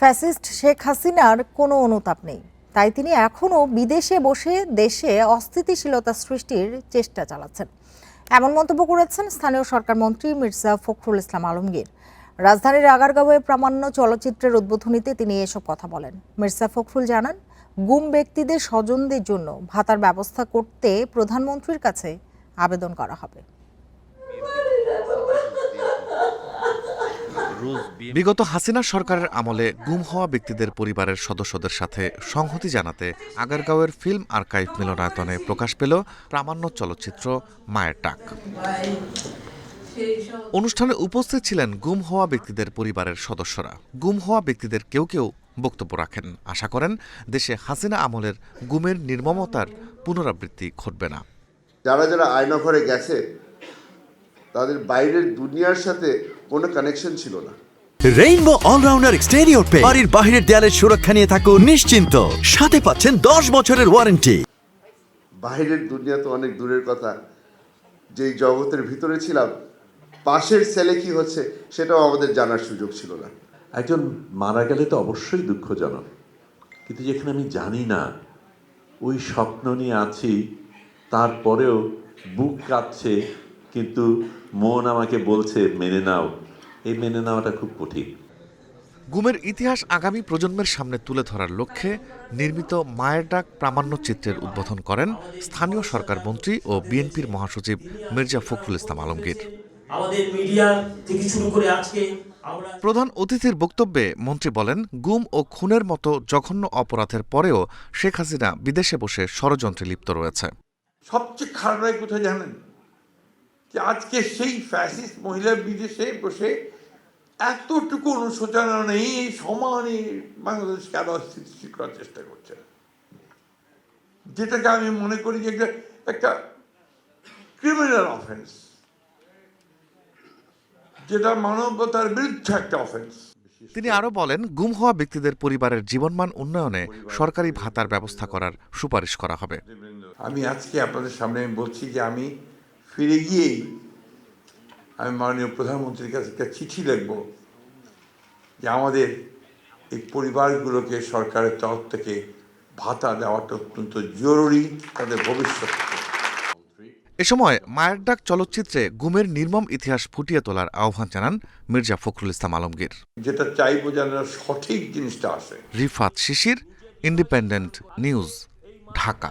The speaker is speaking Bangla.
ফ্যাসিস্ট শেখ হাসিনার কোনো অনুতাপ নেই, তাই তিনি এখনও বিদেশে বসে দেশে অস্থিতিশীলতা সৃষ্টির চেষ্টা চালাচ্ছেন। এমন মন্তব্য করেছেন স্থানীয় সরকার মন্ত্রী মির্জা ফখরুল ইসলাম আলমগীর। রাজধানীর আগারগাঁওয়ে প্রামাণ্য চলচ্চিত্রের উদ্বোধনীতে তিনি এসব কথা বলেন। মির্জা ফখরুল জানান, গুম ব্যক্তিদের স্বজনদের জন্য ভাতার ব্যবস্থা করতে প্রধানমন্ত্রীর কাছে আবেদন করা হবে। বিগত হাসিনা সরকারের আমলে গুম হওয়া ব্যক্তিদের পরিবারের সদস্যদের সাথে সংহতি জানাতে আগারগাঁওয়ের ফিল্ম আর্কাইভ মিলনায়তনে প্রকাশ পেল প্রামাণ্য চলচ্চিত্র মায়ের ডাক। অনুষ্ঠানে উপস্থিত ছিলেন গুম হওয়া ব্যক্তিদের পরিবারের সদস্যরা। গুম হওয়া ব্যক্তিদের কেউ কেউ বক্তব্য রাখেন, আশা করেন দেশে হাসিনা আমলের গুমের নির্মমতার পুনরাবৃত্তি ঘটবে না। যারা যারা আয়নাঘরে গেছে তাদের বাইরের দুনিয়ার সাথে কোনো কানেকশন ছিল না। রেইনবো অলরাউন্ডার এক্সটেরিয়র পে বাড়ির বাহিরের দেয়ালের সুরক্ষা নিয়ে থাকুন নিশ্চিন্ত, সাথে পাচ্ছেন 10 বছরের ওয়ারেন্টি। বাইরের দুনিয়া তো অনেক দূরের কথা, যেই জগতের ভিতরে ছিলাম পাশের সেলে কি হচ্ছে সেটাও আমাদের জানার সুযোগ ছিল না। একজন মারা গেলে তো অবশ্যই দুঃখজনক, কিন্তু যেখানে আমি জানি না, ওই স্বপ্ন নিয়ে আছি, তারপরেও বুক কাঁপছে, কিন্তু মন আমাকে বলছে মেনে নাও। এই মেনে নেওয়াটা খুব কঠিন। গুমের ইতিহাস আগামী প্রজন্মের সামনে তুলে ধরার লক্ষ্যে নির্মিত মায়ের ডাক প্রামাণ্য চিত্রের উদ্বোধন করেন স্থানীয় সরকার মন্ত্রী ও বিএনপির মহাসচিব মির্জা ফখরুল ইসলাম আলমগীর। আমাদের মিডিয়া থেকে শুরু করে আজকে প্রধান অতিথির বক্তব্যে মন্ত্রী বলেন, গুম ও খুনের মতো জঘন্য অপরাধের পরেও শেখ হাসিনা বিদেশে বসে ষড়যন্ত্রে লিপ্ত রয়েছে। সবচেয়ে খারাপ লাগে কোথায় জানেন? যে আজকে সেই ফ্যাসিস্ট মহিলা বিদেশে বসে এতটুকু অনুশোচনা নেই, সমানে বাংলাদেশকে আরো স্থিতিশীল করার চেষ্টা করছেন, যেটাকে আমি মনে করি যে একটা ক্রিমিনাল অফেন্স, যেটা মানবতার বিরুদ্ধে একটা অফেন্স। তিনি আরও বলেন, গুম হওয়া ব্যক্তিদের পরিবারের জীবনমান উন্নয়নে সরকারি ভাতার ব্যবস্থা করার সুপারিশ করা হবে। আমি আজকে আপনাদের সামনে বলছি যে আমি ফিরে গিয়েই আমি মাননীয় প্রধানমন্ত্রীর কাছে একটা চিঠি লিখব যে আমাদের এই পরিবারগুলোকে সরকারের তরফ থেকে ভাতা দেওয়াটা অত্যন্ত জরুরি তাদের ভবিষ্যৎ। এ সময় মায়ের ডাক চলচ্চিত্রে গুমের নির্মম ইতিহাস ফুটিয়ে তোলার আহ্বান জানান মির্জা ফখরুল ইসলাম আলমগীর। যেটা চাইবো যেন সঠিক জিনিসটা আসে। রিফাত শিশির, ইন্ডিপেন্ডেন্ট নিউজ, ঢাকা।